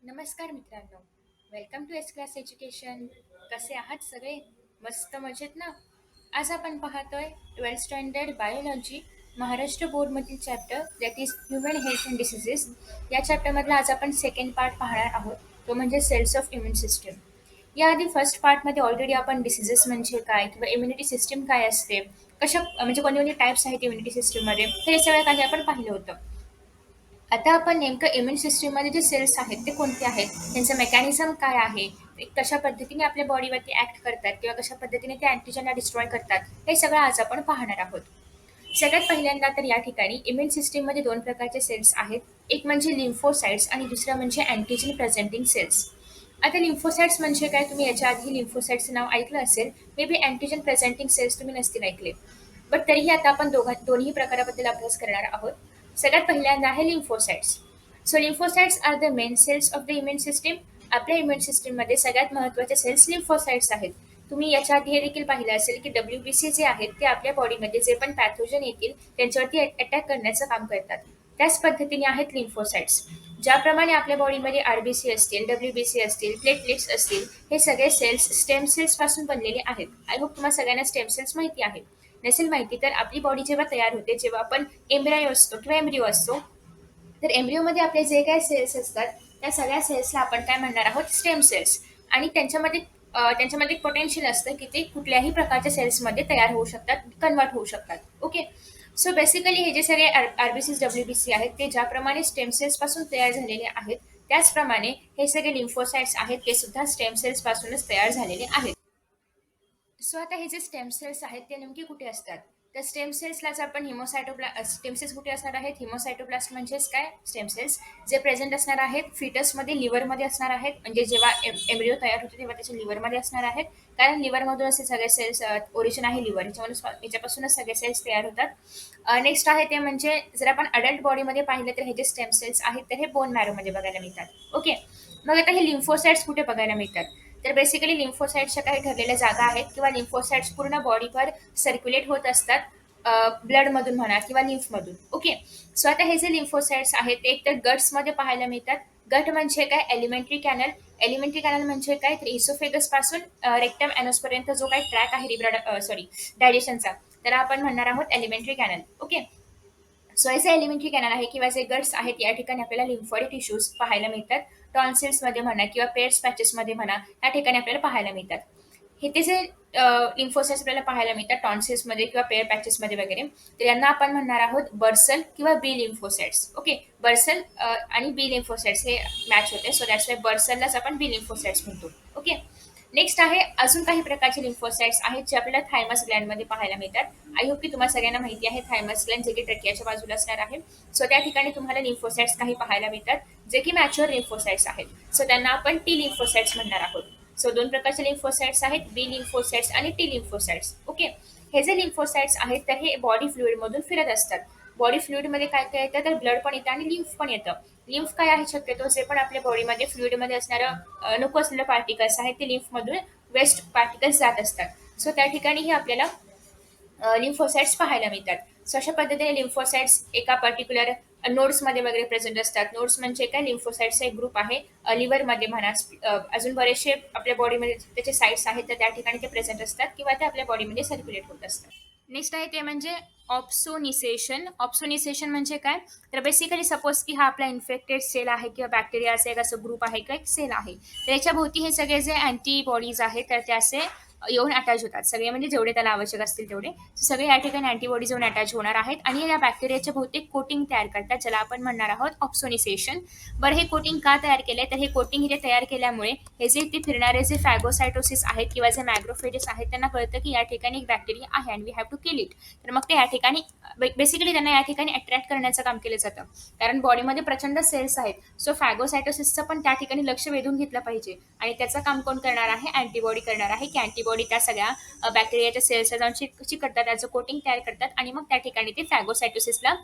नमस्कार मित्रांनो, welcome to S class education. कसे आहात सगळे? मस्त मजेत ना? आज आपण पाहतोय 12th स्टँडर्ड बायोलॉजी महाराष्ट्र बोर्डमधील chapter that is human health and diseases. या चॅप्टरमधला आज आपण सेकंड पार्ट पाहणार आहोत, तो म्हणजे सेल्स ऑफ इम्युन सिस्टम. याआधी फर्स्ट पार्टमध्ये ऑलरेडी आपण डिसिजेस म्हणजे काय किंवा इम्युनिटी सिस्टीम काय असते, कशा म्हणजे कोणते कोणते टाईप्स आहेत इम्युनिटी सिस्टीममध्ये, हे सगळं काही आपण पाहिलं होतं. आता आपण नेमकं इम्युन सिस्टीममध्ये जे सेल्स आहेत ते कोणते आहेत, त्यांचं मेकॅनिझम काय आहे, ते कशा पद्धतीने आपल्या बॉडीवरती ॲक्ट करतात किंवा कशा पद्धतीने ते अँटीजनला डिस्ट्रॉय करतात, हे सगळं आज आपण पाहणार आहोत. सगळ्यात पहिल्यांदा तर या ठिकाणी इम्युन सिस्टीममध्ये दोन प्रकारचे सेल्स आहेत. एक म्हणजे लिम्फोसाइट्स आणि दुसरं म्हणजे अँटीजन प्रेझेंटिंग सेल्स. आता लिम्फोसाइट्स म्हणजे काय, तुम्ही याच्या आधी लिम्फोसाइट्सचं नाव ऐकलं असेल, maybe antigen presenting cells तुम्ही नसतील ऐकले. बट तरीही आता आपण दोन्ही प्रकाराबद्दल अभ्यास करणार आहोत. सगळ्यात पहिल्यांदा आहे lymphocytes. So lymphocytes are the main cells of the immune system. आपल्या इम्युन सिस्टीममध्ये सगळ्यात महत्त्वाचे सेल्स लिम्फोसाइट्स आहेत. तुम्ही याच्या आधी हे देखील पाहिलं असेल की WBC जे आहेत ते आपल्या बॉडीमध्ये जे पण पॅथोजन येतील त्यांच्यावरती अटॅक करण्याचं काम करतात. त्याच पद्धतीने आहेत लिम्फोसाइट्स. ज्याप्रमाणे आपल्या बॉडीमध्ये RBC असतील, WBC असतील, प्लेटलेट्स असतील, हे सगळे सेल्स स्टेम सेल्स पासून बनलेले आहेत. आय होप तुम्हाला सगळ्यांना स्टेम सेल्स माहिती आहे. नसेल माहिती तर आपली बॉडी जेव्हा तयार होते, जेव्हा आपण एम्ब्रायो असतो किंवा एम्ब्रिओ असतो, तर एम्ब्रिओमध्ये आपले जे काही सेल्स असतात त्या सगळ्या सेल्सला आपण काय म्हणणार आहोत, स्टेम सेल्स. आणि त्यांच्यामध्ये पोटेन्शियल असतं की ते कुठल्याही प्रकारच्या सेल्समध्ये तयार होऊ शकतात, कन्वर्ट होऊ शकतात. ओके. सो बेसिकली हे जे सगळे RBC WBC आहेत ते ज्याप्रमाणे स्टेम सेल्स पासून तयार झालेले आहेत, त्याचप्रमाणे हे सगळे लिम्फोसाइट्स आहेत ते सुद्धा स्टेम सेल्स पासूनच तयार झालेले आहेत. सो आता हे जे स्टेम सेल्स आहेत ते नेमके कुठे असतात? तर स्टेम सेल्सलाच आपण स्टेम सेल्स कुठे असणार आहेत? हिमोसायटोप्लास्ट म्हणजेच काय, स्टेम सेल्स जे प्रेझेंट असणार आहेत फिटसमध्ये, लिव्हरमध्ये असणार आहेत. म्हणजे जेव्हा एम्ब्रिओ तयार होते तेव्हा त्याच्या लिव्हरमध्ये असणार आहेत. कारण लिव्हरमधून असे सगळे सेल्स ओरिजिन आहे लिव्हर, याच्यापासूनच सगळे सेल्स तयार होतात. नेक्स्ट आहे ते म्हणजे जर आपण अडल्ट बॉडीमध्ये पाहिलं तर हे जे स्टेम सेल्स आहेत तर हे बोन मॅरोमध्ये बघायला मिळतात. ओके. मग आता हे लिम्फोसाइट्स कुठे बघायला मिळतात? तर बेसिकली लिम्फोसाइट्सच्या काही ठरलेल्या जागा आहेत किंवा लिम्फोसाइट्स पूर्ण बॉडीवर सर्क्युलेट होत असतात, ब्लडमधून म्हणा किंवा लिम्फमधून. ओके. सो आता हे जे लिम्फोसाइट्स आहेत ते एक तर गट्समध्ये पाहायला मिळतात. गट म्हणजे काय, एलिमेंटरी कॅनल. एलिमेंटरी कॅनल म्हणजे काय, तर इसोफेगस पासून रेक्टम एनोसपर्यंत जो काही ट्रॅक आहे डायजेशनचा, त्याला आपण म्हणणार आहोत एलिमेंटरी कॅनल. ओके. सो याचे एलिमेंटरी कॅनल आहे किंवा जे गट्स आहेत या ठिकाणी आपल्याला लिम्फोइड टिश्यूज पाहायला मिळतात. टॉन्सिल्समध्ये म्हणा किंवा पेड्स पॅचेसमध्ये म्हणा, या ठिकाणी आपल्याला पाहायला मिळतात. हे ते जे लिम्फोसाइट्स आपल्याला पाहायला मिळतात टॉन्सिल्समध्ये किंवा पेड पॅचेसमध्ये वगैरे, तर यांना आपण म्हणणार आहोत बर्सल किंवा बी लिम्फोसाइट्स. ओके. बर्सल आणि बी लिम्फोसाइट्स हे मॅच होते, सो दॅट्स वाय बर्सललाच आपण बी लिम्फोसाइट्स म्हणतो. ओके. नेक्स्ट आहे अजून काही प्रकारचे लिम्फोसाइट्स आहेत जे आपल्याला थायमस ग्लँडमध्ये पाहायला मिळतात. आय होप की तुम्हाला सगळ्यांना माहिती आहे थायमस ग्लँड जे की ट्रकियाच्या बाजूला असणार आहे. सो त्या ठिकाणी तुम्हाला लिम्फोसाइट्स काही पाहायला मिळतात जे की मॅच्युअर लिम्फोसाइट्स आहेत. सो त्यांना आपण टी लिम्फोसाइट्स म्हणणार आहोत. सो दोन प्रकारचे लिम्फोसाइट्स आहेत, बी लिम्फोसाइट्स आणि टी लिम्फोसाइट्स. ओके. हे जे लिम्फोसाइट्स आहेत तर हे बॉडी फ्लुइडमधून फिरत असतात. बॉडी फ्लुइडमध्ये काय काय येतं, तर ब्लड पण येतं आणि लिम्फ पण येतं. लिम्फ काय आहे, शक्यतो जे पण आपल्या बॉडीमध्ये फ्लुइडमध्ये असणारं नको असलेलं पार्टिकल्स आहेत ते लिम्फमधून वेस्ट पार्टिकल्स जात असतात. सो त्या ठिकाणीही आपल्याला लिम्फोसाइट्स पाहायला मिळतात. सो अशा पद्धतीने लिम्फोसाइट्स एका पर्टिक्युलर नोड्समध्ये वगैरे प्रेझेंट असतात. नोड्स म्हणजे काय, लिम्फोसाइट्सचा एक ग्रुप आहे. लिव्हरमध्ये म्हणा, अजून बरेचसे आपल्या बॉडीमध्ये त्याचे साईट्स आहेत तर त्या ठिकाणी ते प्रेझेंट असतात किंवा ते आपल्या बॉडीमध्ये सर्क्युलेट होत असतात. नेक्स्ट आहे ते म्हणजे ऑप्सोनिसेशन. ऑप्सोनिसेशन म्हणजे काय, तर बेसिकली सपोज की हा आपला इन्फेक्टेड सेल आहे किंवा बॅक्टेरियाचा एक असं ग्रुप आहे किंवा एक सेल आहे, तर याच्या भोवती हे सगळे जे अँटीबॉडीज आहेत तर ते असे येऊन अटॅच होतात सगळे, म्हणजे जेवढे त्याला आवश्यक असतील तेवढे. So सगळे या ठिकाणी अँटीबॉडीज येऊन अटॅच होणार आहेत आणि या बॅक्टेरियाच्या भोवती कोटिंग तयार करतात ज्याला आपण म्हणणार आहोत ऑप्सोनिसेशन. बरं, हे कोटिंग का तयार केलंय, तर हे कोटिंग इथे तयार केल्यामुळे हे जे ते फिरणारे जे फॅगोसायटोसिस आहेत किंवा जे मॅग्रोफेजेस आहेत त्यांना कळतं की या ठिकाणी एक बॅक्टेरिया आहे and we have to kill it. तर मग ते या ठिकाणी बेसिकली त्यांना या ठिकाणी अट्रॅक्ट करण्याचं काम केलं जातं. कारण बॉडीमध्ये प्रचंड सेल्स आहेत. सो फॅगोसायटोसिसचं पण त्या ठिकाणी लक्ष वेधून घेतलं पाहिजे आणि त्याचं काम कोण करणार आहे, अँटीबॉडी करणार आहे, की अँटीबॉडी त्या सगळ्या बॅक्टेरियाच्या सेल्सला जाऊन चिकटतात, त्याचं कोटिंग तयार करतात आणि मग त्या ठिकाणी ते फॅगोसायटोसिसला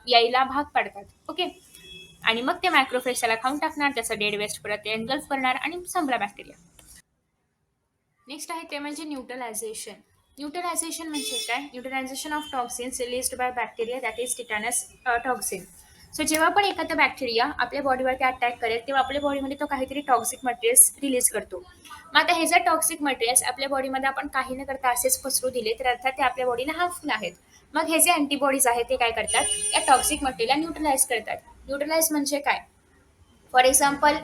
यायला भाग पाडतात. ओके. आणि मग ते मॅक्रोफेज त्याला खाऊन टाकणार, त्याचं डेड वेस्ट परत ते एनगल्फ करणार आणि संपला बॅक्टेरिया. नेक्स्ट आहे ते म्हणजे न्यूट्रलायझेशन. न्यूट्रलायझेशन म्हणजे काय, neutralisation of toxins released by bacteria that is tetanus toxin. So जेव्हा पण एखादा बॅक्टेरिया आपल्या बॉडीवरती अटॅक करेल तेव्हा आपल्या बॉडीमध्ये तो काहीतरी टॉक्सिक मटेरियल्स रिलीज करतो. मग आता हे जर टॉक्सिक मटेरियल्स आपल्या बॉडीमध्ये आपण काही न करता असेच पसरू दिले तर अर्थात ते आपल्या बॉडीला हार्मफुल आहेत. मग हे जे अँटीबॉडीज आहेत ते काय करतात, या टॉक्सिक मटेरियलला न्यूट्रलाइज करतात. न्यूट्रलाइज म्हणजे काय? फॉर एक्झाम्पल,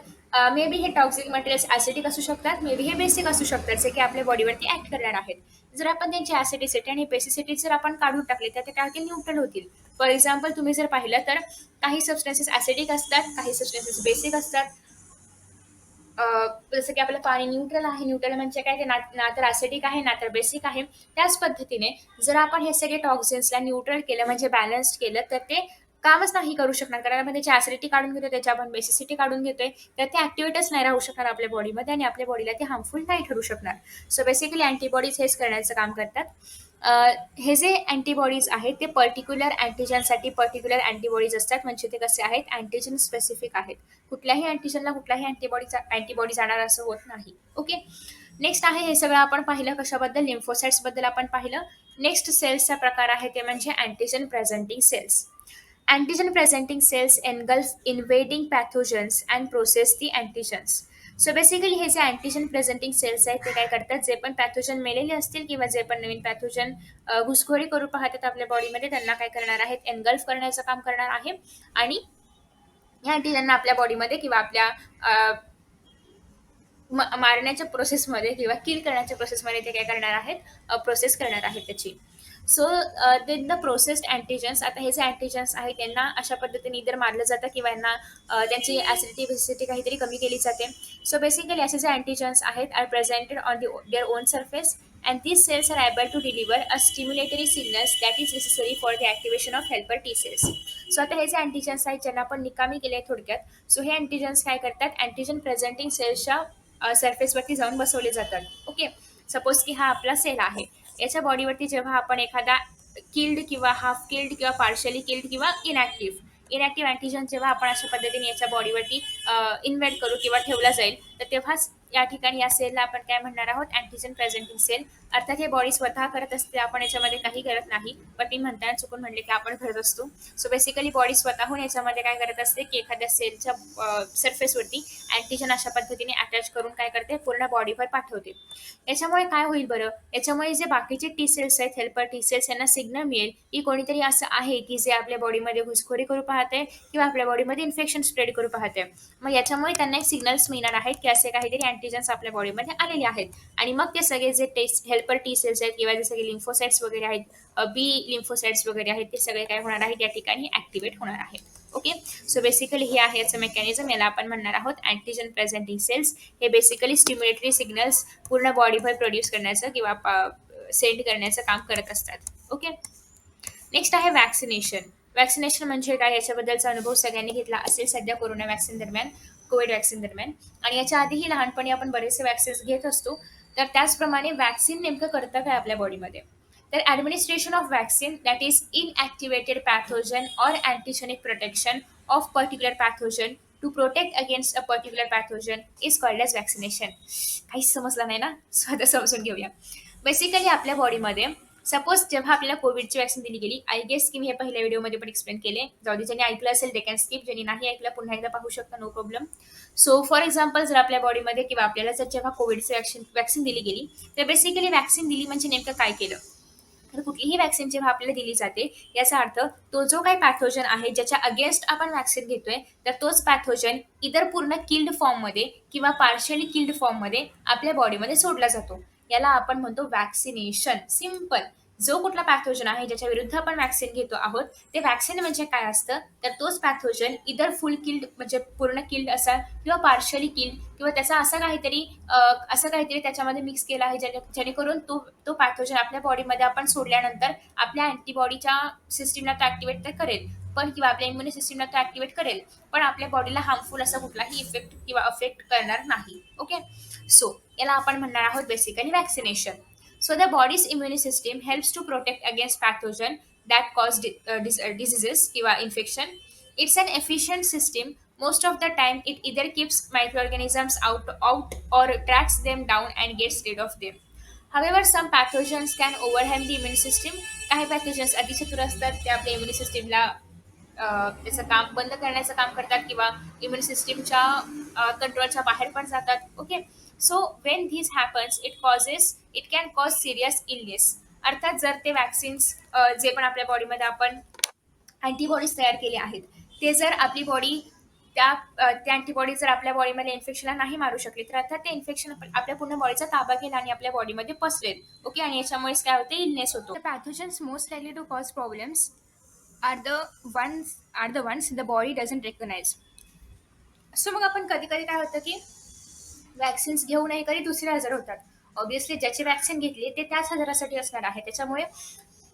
मे बी हे टॉक्सिक मटेरियल्स ॲसिडिक असू शकतात, मे बी हे बेसिक असू शकतात, जे की आपल्या बॉडीवरती ऍक्ट करणार आहेत. जर आपण त्यांची ॲसिडिसिटी आणि बेसिसिटी जर आपण काढून टाकले तर ते काय होतील, न्यूट्रल होतील. फॉर एक्झाम्पल तुम्ही जर पाहिलं तर काही सबस्टन्सेस ॲसिडिक असतात, काही सबस्टन्सेस बेसिक असतात. जसं की आपलं पाणी न्यूट्रल आहे. न्यूट्रल म्हणजे काय, ते ना ना तर ॲसिडिक आहे ना तर बेसिक आहे. त्याच पद्धतीने जर आपण हे सगळे टॉक्सिन्सला न्यूट्रल केलं म्हणजे बॅलन्स केलं तर ते कामच नाही करू शकणार, कारण आपण त्याची ॲसिडिटी काढून घेतोय, त्याची आपण बेसिसिटी काढून घेतोय, तर ते ॲक्टिव्हेटच नाही राहू शकणार आपल्या बॉडीमध्ये आणि आपल्या बॉडीला ते हार्मफुल नाही ठरू शकणार. सो बेसिकली अँटीबॉडीज हेच करण्याचं काम करतात. हे जे अँटीबॉडीज आहेत ते पर्टिक्युलर अँटीजनसाठी पर्टिक्युलर अँटीबॉडीज असतात. म्हणजे ते कसे आहेत, अँटीजन स्पेसिफिक आहेत. कुठल्याही अँटीजनला कुठल्याही अँटीबॉडी जाणार असं होत नाही. ओके. नेक्स्ट आहे, हे सगळं आपण पाहिलं कशाबद्दल, लिम्फोसाइट्स बद्दल आपण पाहिलं. नेक्स्ट सेल्सचा प्रकार आहे ते म्हणजे antigen presenting cells. Antigen presenting cells engulf invading pathogens and process the antigens. So basically हे जे अँटीजन प्रेझेंटिंग सेल्स आहेत ते काय करतात, जे पण पॅथोजन मेलेले असतील किंवा जे पण नवीन पॅथोजन घुसखोरी करू पाहतात आपल्या बॉडीमध्ये, त्यांना काय करणार आहेत, एनगल्फ करण्याचं काम करणार आहे. आणि ह्या अँटीजनना आपल्या बॉडीमध्ये किंवा आपल्या मारण्याच्या प्रोसेसमध्ये किंवा किल करण्याच्या प्रोसेसमध्ये ते काय करणार आहेत, प्रोसेस करणार आहेत त्याची. सो द प्रोसेस्ड अँटीजन्स, आता हे जे अँटीजन्स आहेत त्यांना अशा पद्धतीने इतर मारलं जातं किंवा यांना त्यांची ॲसिडिटी बेसिसिटी काहीतरी कमी केली जाते. सो बेसिकली असे जे अँटीजन्स आहेत are presented on their own surface and these cells are able to deliver a stimulatory signals that is necessary for the activation of helper T cells. So आता हे जे अँटीजन्स आहेत ज्यांना आपण निकामी केले थोडक्यात, सो हे अँटीजन्स काय करतात, अँटीजन प्रेझेंटिंग सेल्सच्या सरफेसवरती जाऊन बसवले जातात. ओके. सपोज की हा आपला सेल आहे, याच्या बॉडीवरती जेव्हा आपण एखादा किल्ड किंवा हाफ किल्ड किंवा पार्शली किल्ड किंवा इनॅक्टिव्ह अँटीजन जेव्हा आपण अशा पद्धतीने याच्या बॉडीवरती इन्व्हेंट करू किंवा ठेवला जाईल, तर तेव्हाच या ठिकाणी या सेलला आपण काय म्हणणार आहोत, अँटीजन प्रेझेंटिंग सेल. अर्थात हे बॉडी स्वतः करत असते, आपण याच्यामध्ये काही करत नाही, पण मी म्हणताना चुकून म्हणले की आपण करत असतो. सो बेसिकली बॉडी स्वतःहून याच्यामध्ये काय करत असते की एखाद्या सेलच्या सरफेसवरती अँटीजन अशा पद्धतीने अटॅच करून काय करते, पूर्ण बॉडीवर पाठवते. याच्यामुळे काय होईल बरं, याच्यामुळे जे बाकीचे टी सेल्स आहेत, हेल्पर टी सेल्स, यांना सिग्नल मिळेल की कोणीतरी असं आहे की जे आपल्या बॉडीमध्ये घुसखोरी करू पाहते किंवा आपल्या बॉडीमध्ये इन्फेक्शन स्प्रेड करू पाहते. मग याच्यामुळे त्यांना एक सिग्नल्स मिळणार आहेत की असे काहीतरी अँटीजन्स आपल्या बॉडीमध्ये आलेले आहेत. आणि मग ते सगळे जे हेल्पर टी सेल्स आहेत किंवा जे सगळे लिम्फोसाइट्स वगैरे आहेत, बी लिम्फोसाइट्स वगैरे आहेत, ते सगळे काय होणार आहेत, या ठिकाणी ऍक्टिव्हेट होणार आहेत. ओके. सो बेसिकली हे आहे याचं मेकॅनिझम, याला आपण म्हणणार आहोत अँटीजन प्रेझेंटिंग सेल्स. हे बेसिकली स्टिम्युलेटरी सिग्नल्स पूर्ण बॉडीवर प्रोड्यूस करण्याचं किंवा सेंड करण्याचं काम करत असतात. ओके. नेक्स्ट आहे वॅक्सिनेशन. वॅक्सिनेशन म्हणजे काय, याच्याबद्दलचा अनुभव सगळ्यांनी घेतला असेल सध्या कोरोना वॅक्सिन दरम्यान, कोविड वॅक्सिन दरम्यान. आणि याच्या आधीही लहानपणी आपण बरेचसे वॅक्सिन्स घेत असतो. तर त्याचप्रमाणे वॅक्सिन नेमकं करतं काय आपल्या बॉडीमध्ये, तर administration of vaccine that is inactivated pathogen or antigenic protection of particular pathogen to protect against a particular pathogen is called as vaccination. काहीच समजलं नाही ना, स्वतः समजून घेऊया. बेसिकली आपल्या बॉडीमध्ये सपोज जेव्हा आपल्याला कोविडची वॅक्सिन दिली गेली, आय गेस की मी हे पहिल्या व्हिडिओमध्ये पण एक्सप्लेन केले, जाऊ दे, ज्यांनी ऐकलं असेल दे कॅन स्किप, ज्यांनी नाही ऐकलं पुन्हा एकदा पाहू शकता, no problem. So for example, जर आपल्या बॉडीमध्ये किंवा आपल्याला जर जेव्हा कोविडची वॅक्सिन दिली गेली, तर बेसिकली वॅक्सिन दिली म्हणजे नेमकं काय केलं, तर कुठलीही वॅक्सिन जेव्हा आपल्याला दिली जाते, याचा अर्थ तो जो काही पॅथोजन आहे ज्याच्या अगेन्स्ट आपण वॅक्सिन घेतोय, तर तोच पॅथोजन इतर पूर्ण किल्ड फॉर्ममध्ये किंवा पार्शियली किल्ड फॉर्ममध्ये आपल्या बॉडीमध्ये सोडला जातो. याला आपण म्हणतो वॅक्सिनेशन. सिम्पल. जो कुठला पॅथोजन आहे ज्याच्या विरुद्ध आपण वॅक्सिन घेतो आहोत, ते वॅक्सिन म्हणजे काय असतं, तर तोच पॅथोजन इतर फुल किल्ड म्हणजे पूर्ण किल्ड असा किंवा पार्शियली किल्ड किंवा त्याचा असं काहीतरी त्याच्यामध्ये मिक्स केलं आहे जेणेकरून तो तो पॅथोजन आपल्या बॉडीमध्ये आपण सोडल्यानंतर आपल्या अँटीबॉडीच्या सिस्टीमला तो ऍक्टिव्हेट तर करेल, पण किंवा आपल्या इम्युनी सिस्टीमला तो ऍक्टिव्हेट करेल, पण आपल्या बॉडीला हार्मफुल असा कुठलाही इफेक्ट किंवा अफेक्ट करणार नाही. ओके. सो याला आपण म्हणणार आहोत basically vaccination. So the body's immune system helps to protect against pathogen that cause diseases किंवा infection. It's an efficient system. Most of the time, it either keeps microorganisms out or tracks them down and gets rid of them. However, some pathogens can overwhelm the immune system. काही pathogens अतिचतुर असतात, ते आपल्या इम्युनी सिस्टीमला त्याचं काम बंद करण्याचं काम करतात किंवा इम्युन सिस्टीमच्या कंट्रोलच्या बाहेर पण जातात. Okay. So when this happens it can cause serious illness. अर्थात जर ते वॅक्सिन्स जे पण आपल्या बॉडीमध्ये आपण अँटीबॉडीज तयार केले आहेत, ते जर आपली बॉडी त्या अँटीबॉडी जर आपल्या बॉडीमध्ये इन्फेक्शनला नाही मारू शकले, तर अर्थात ते इन्फेक्शन आपल्या पूर्ण बॉडीचा ताबा घेईल आणि आपल्या बॉडीमध्ये पसरेल. ओके. आणि याच्यामुळेच काय होते, इलनेस होतो. Pathogens most likely to cause problems are the ones the body doesn't recognize. So मग आपण कधी कधी काय होतं की वॅक्सिन्स घेऊनही कधी दुसरे आजार होतात. ऑब्व्हियसली ज्याची वॅक्सिन घेतली ते त्याच आजारासाठी असणार आहे. त्याच्यामुळे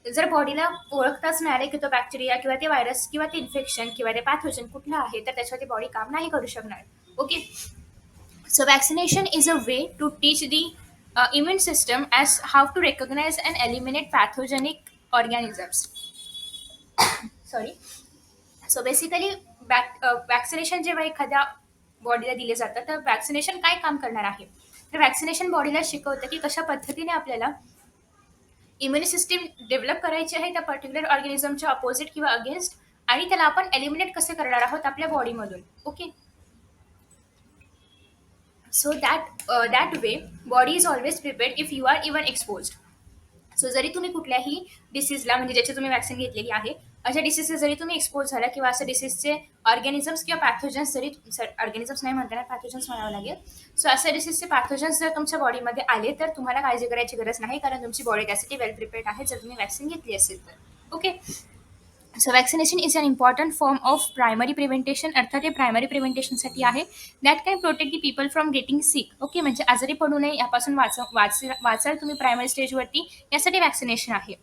जर बॉडीला ओळखताच नाही आले की तो बॅक्टेरिया किंवा ते व्हायरस किंवा ते इन्फेक्शन किंवा ते पॅथोजन कुठलं आहे, तर त्याच्यावरती बॉडी काम नाही करू शकणार. Okay. So vaccination is a way to teach the immune system as how to recognise and eliminate pathogenic organisms. Sorry. So basically vaccination जेव्हा एखाद्या बॉडीला दिले जातं, तर वॅक्सिनेशन काय काम करणार आहे, तर वॅक्सिनेशन बॉडीला शिकवतं की कशा पद्धतीने आपल्याला इम्युनी सिस्टीम डेव्हलप करायची आहे त्या पर्टिक्युलर ऑर्गॅनिझमच्या अपोजिट किंवा अगेन्स्ट, आणि त्याला आपण एलिमिनेट कसे करणार आहोत आपल्या बॉडीमधून. Okay. So that way body is always prepared if you are even exposed. So जरी तुम्ही कुठल्याही डिसीजला, म्हणजे ज्याची तुम्ही वॅक्सिन घेतलेली आहे, अशा डिसीजला जरी तुम्ही एक्सपोज झाला किंवा अशा डिसीजचे ऑर्गॅनिझम्स किंवा पॅथोजन्स जरी, ऑर्गॅनिझम्स नाही म्हणताना पॅथोजन्स म्हणावं लागेल. सो अशा डिसीजचे पॅथोजन्स जर तुमच्या बॉडीमध्ये आले, तर तुम्हाला काळजी करायची गरज नाही, कारण तुमची बॉडी त्यासाठी वेल प्रिपेअर्ड आहे जर तुम्ही वॅक्सिन घेतली असेल तर. Okay. So vaccination is an important form of primary preventation. अर्थात हे प्रायमरी प्रिव्हेंटेशनसाठी आहे. That can protect the people from getting sick. Okay. म्हणजे आजारी पडू नये यापासून वाचाल तुम्ही प्रायमरी स्टेजवरती, यासाठी वॅक्सिनेशन आहे.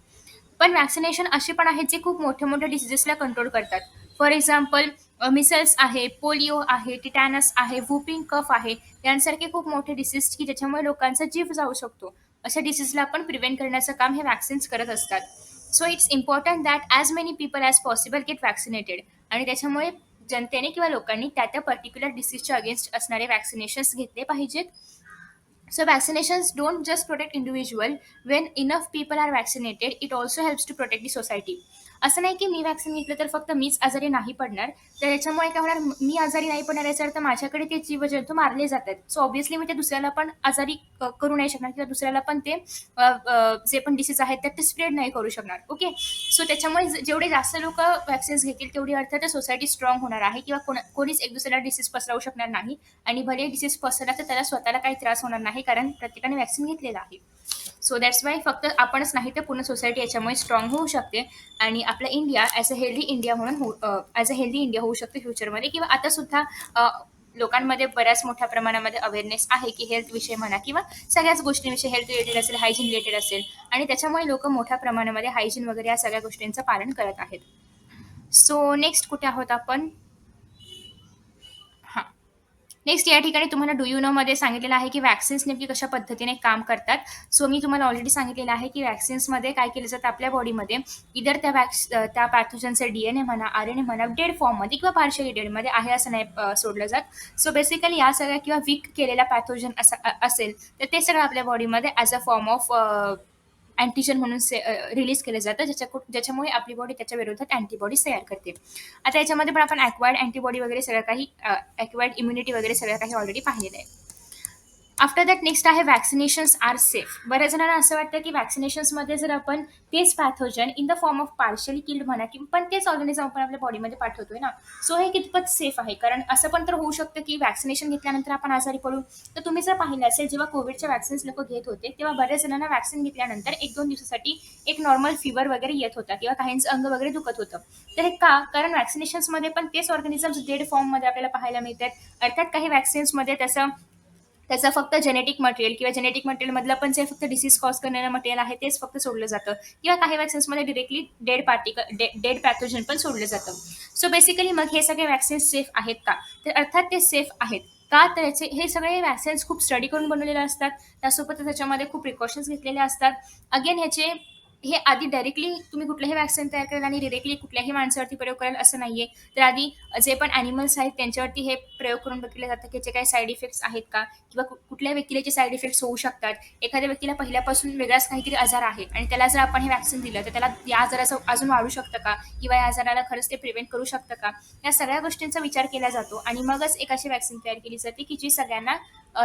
पण वॅक्सिनेशन असे पण आहेत जे खूप मोठ्या मोठ्या डिसिजेसला कंट्रोल करतात. फॉर एक्झाम्पल मिसल्स आहे, पोलिओ आहे, टिटॅनस आहे, वुपिंग कफ आहे, यांसारखे खूप मोठे डिसीज की ज्याच्यामुळे लोकांचा जीव जाऊ शकतो. अशा डिसीजला आपण प्रिव्हेंट करण्याचं काम हे वॅक्सिन्स करत असतात. So it's important that as many people as possible get vaccinated. आणि त्याच्यामुळे जनतेने किंवा लोकांनी त्या त्या पर्टिक्युलर डिसीजच्या अगेन्स्ट असणारे वॅक्सिनेशन्स घेतले पाहिजेत. So vaccinations don't just protect individual. When enough people are vaccinated, it also helps to protect the society. असं नाही की मी वॅक्सिन घेतलं तर फक्त मीच आजारी नाही पडणार, तर याच्यामुळे काय होणार, मी आजारी नाही पडणार याचा अर्थ माझ्याकडे ते जीवजंतू मारले जातात. सो ऑब्व्हियसली मी ते दुसऱ्याला पण आजारी करू नाही शकणार किंवा दुसऱ्याला पण ते जे पण डिसीज आहेत तर ते स्प्रेड नाही करू शकणार. ओके. सो त्याच्यामुळे जेवढे जास्त लोक वॅक्सिन्स घेतील तेवढी अर्थात सोसायटी स्ट्रॉंग होणार आहे किंवा कोणीच एक दुसऱ्याला डिसीज पसरवू शकणार नाही. आणि भले डिसीज पसरला तर त्याला स्वतःला काही त्रास होणार नाही, कारण प्रत्येकाने वॅक्सिन घेतलेलं आहे. सो दॅट्स वाय फक्त आपणच नाही तर पूर्ण सोसायटी याच्यामुळे स्ट्रॉंग होऊ शकते. आणि आपला India as a healthy India म्हणून ॲज अ हेल्दी इंडिया होऊ शकते फ्युचरमध्ये. किंवा आता सुद्धा लोकांमध्ये बऱ्याच मोठ्या प्रमाणामध्ये अवेअरनेस आहे की हेल्थ विषय म्हणा किंवा सगळ्याच गोष्टींविषयी, हेल्थ रिलेटेड असेल, हायजीन रिलेटेड असेल, आणि त्याच्यामुळे लोक मोठ्या प्रमाणामध्ये हायजीन वगैरे या सगळ्या गोष्टींचं पालन करत आहेत. सो नेक्स्ट कुठे आहोत आपण? हां. नेक्स्ट या ठिकाणी तुम्हाला डू यू नो मध्ये सांगितलेलं आहे की वॅक्सिन्स नेमकी कशा पद्धतीने काम करतात. सो मी तुम्हाला ऑलरेडी सांगितलेलं आहे की वॅक्सिन्समध्ये काय केलं जातं आपल्या बॉडीमध्ये, इधर त्या पॅथोजनचे DNA म्हणा, RNA म्हणा, डेड फॉर्ममध्ये किंवा पार्शियली डेडमध्ये आहे असं नाही सोडलं जात. सो बेसिकली या सगळ्या किंवा वीक केलेला पॅथोजन असेल तर ते सगळं आपल्या बॉडीमध्ये as a form of antigen म्हणून रिलीज केलं जातं, ज्याच्यामुळे आपली बॉडी त्याच्या विरोधात अँटीबॉडी तयार करते. आता याच्यामध्ये पण आपण ॲक्वायर्ड अँटीबॉडी वगैरे सगळं काही, ॲक्वायर्ड इम्युनिटी वगैरे सगळं काही ऑलरेडी पाहिलेलं आहे. आफ्टर दॅट नेक्स्ट आहे वॅक्सिनेशन्स आर सेफ. बऱ्याच जणांना असं वाटतं की वॅक्सिनेशन्समध्ये जर आपण तेच pathogen in the form of partially killed म्हणा की पण तेच ऑर्गॅनिझम आपण आपल्या बॉडीमध्ये पाठवतोय ना, सो हे कितपत सेफ आहे. कारण असं पण तर होऊ शकतं की वॅक्सिनेशन घेतल्यानंतर आपण आजारी पडू. तर तुम्ही जर पाहिलं असेल, जेव्हा कोविडच्या वॅक्सिन्स लोक घेत होते तेव्हा बऱ्याच जणांना वॅक्सिन घेतल्यानंतर 1-2 दिवसासाठी एक नॉर्मल फीवर वगैरे येत होता किंवा काहींचं अंग वगैरे दुखत होतं. तर हे का? कारण वॅक्सिनेशन्समध्ये पण तेच ऑर्गॅनिझम्स डेड फॉर्ममध्ये आपल्याला पाहायला मिळतात. अर्थात काही वॅक्सिन्समध्ये त्याचं फक्त जेनेटिक मटेरियल किंवा जेनेटिक मटेरियलमधलं पण जे फक्त डिसीज कॉज करणारं मटेरियल आहे तेच फक्त सोडलं जातं, किंवा काही वॅक्सिन्समध्ये डिरेक्टली डेड पॅथोजन पण सोडलं जातं. सो बेसिकली मग हे सगळे वॅक्सिन्स सेफ आहेत का? तर अर्थात ते सेफ आहेत. का? तर हे सगळे वॅक्सिन्स खूप स्टडी करून बनवलेले असतात, त्यासोबतच त्याच्यामध्ये खूप प्रिकॉशन्स घेतलेले असतात. अगेन ह्याचे हे आधी डायरेक्टली तुम्ही कुठलंही वॅक्सिन तयार कराल आणि डायरेक्टली कुठल्याही माणसावरती प्रयोग कराल असं नाहीये. तर आधी जे पण ॲनिमल्स आहेत त्यांच्यावरती हे प्रयोग करून बघितलं जातं, की याचे काही साइड इफेक्ट्स आहेत का? किंवा कुठल्या व्यक्तीला याचे साइड इफेक्ट्स होऊ शकतात. एखाद्या व्यक्तीला पहिल्यापासून वेगळाच काहीतरी आजार आहे आणि त्याला जर आपण हे वॅक्सिन दिलं, तर त्याला या आजाराचं अजून वाढू शकतं का? किंवा या आजाराला खरंच ते प्रिव्हेंट करू शकतं का? या सगळ्या गोष्टींचा विचार केला जातो आणि मगच एक अशी वॅक्सिन तयार केली जाते, की जी सगळ्यांना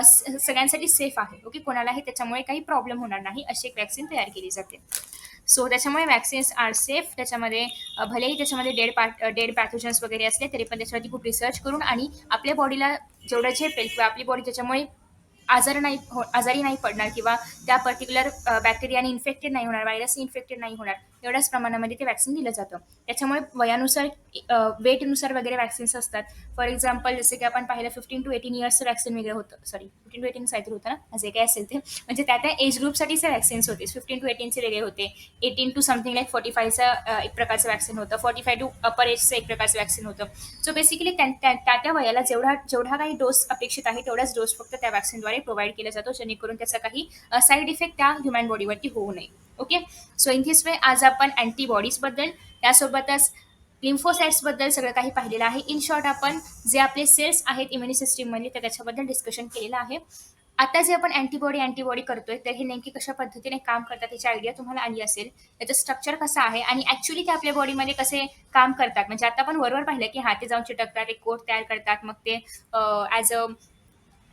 सगळ्यांसाठी सेफ आहे. ओके. कोणालाही त्याच्यामुळे काही प्रॉब्लेम होणार नाही, अशी एक वॅक्सिन तयार केली जाते. सो त्याच्यामुळे वॅक्सिन्स आर सेफ. त्याच्यामध्ये भलेही त्याच्यामध्ये डेड पॅथोजन्स वगैरे असले तरी पण त्याच्यावरती खूप रिसर्च करून आणि आपल्या बॉडीला जेवढं झेपेल किंवा आपली बॉडी त्याच्यामुळे आजारी नाही पडणार किंवा त्या पर्टिक्युलर बॅक्टेरियाने इन्फेक्टेड नाही होणार, व्हायरसने इन्फेक्टेड नाही होणार, एवढ्याच प्रमाणामध्ये ते वॅक्सिन दिलं जातं. त्याच्यामुळे वयानुसार वेटनुसार वगैरे वॅक्सिन्स असतात. फॉर एक्झाम्पल जसं की आपण पाहिलं 15 to 18 इयर्सचं वॅक्सिन वेगळं होतं. सॉरी, 15 to 18 काहीतरी होतं ना, जे काही असेल ते. म्हणजे त्या एज ग्रुपसाठीचे वॅक्सिन्स होते. 15 to 18 वेगळे होते. 18 to समथिंग लाईक 45चं एक प्रकारचं वॅक्सिन होतं. 45 to अपर एजचं एक प्रकारचं वॅक्सिन होतं. सो बेसिकली त्या वयाला जेवढा जेवढा काही डोस अपेक्षित आहे तेवढाच डोस फक्त त्या वॅक्सिनद्वारे प्रोव्हाइड केला जातो, जेणेकरून त्याचा काही साईड इफेक्ट त्या ह्युमन बॉडीवरती होऊ नये. Okay. So in this way आज आपण अँटीबॉडीजबद्दल, त्यासोबतच लिम्फोसाइट्सबद्दल सगळं काही पाहिलेलं आहे. इन शॉर्ट आपण जे आपले सेल्स आहेत इम्युनी सिस्टीममध्ये तर त्याच्याबद्दल डिस्कशन केलेलं आहे. आता जे आपण अँटीबॉडी करतोय तर हे नेमकी कशा पद्धतीने काम करतात याची आयडिया तुम्हाला आली असेल. त्याचं स्ट्रक्चर कसं आहे आणि ॲक्च्युअली ते आपल्या बॉडीमध्ये कसे काम करतात. म्हणजे आता आपण वरवर पाहिलं की हाती जाऊन चिटकतात, एक कोट तयार करतात, मग ते ॲज अ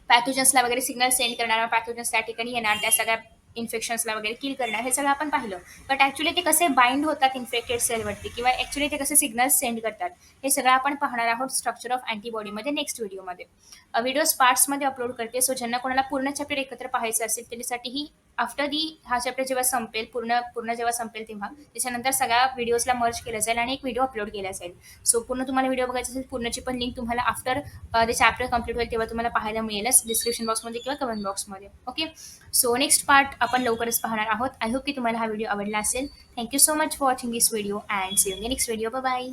पॅथोजन्सला वगैरे सिग्नल सेंड करणार, पॅथोजन्स त्या ठिकाणी येणार, त्या सगळ्या इन्फेक्शन्सला वगैरे किल करणार, हे सगळं आपण पाहिलं. बट ॲक्च्युली ते कसे बाइंड होतात इन्फेक्टेड सेलवरती किंवा ॲक्च्युली ते कसे सिग्नल्स सेंड करतात, हे सगळं आपण पाहणार आहोत स्ट्रक्चर ऑफ अँटीबॉडीमध्ये नेक्स्ट व्हिडिओमध्ये. व्हिडिओज पार्ट्समध्ये अपलोड करते. सो ज्यांना कोणाला पूर्ण चॅप्टर एकत्र पाहायचं असेल त्याच्यासाठीही आफ्टर दी हा चॅप्टर जेव्हा संपेल, पूर्ण पूर्ण जेव्हा संपेल तेव्हा त्याच्यानंतर सगळ्या व्हिडिओजला मर्ज केलं जाईल आणि एक व्हिडिओ अपलोड केला जाईल. सो पूर्ण तुम्हाला व्हिडिओ बघायचा असेल पूर्णची पण लिंक तुम्हाला आफ्टर ते चॅप्टर कंप्लीट होईल तेव्हा तुम्हाला पाहायला मिळेलच डिस्क्रिप्शन बॉक्समध्ये किंवा कमेंट बॉक्समध्ये. ओके. सो नेक्स्ट पार्ट आपण लवकरच पाहणार आहोत. आय होप की तुम्हाला हा व्हिडिओ आवडला असेल. Thank you so much for watching this video and see you in the next video. Bye.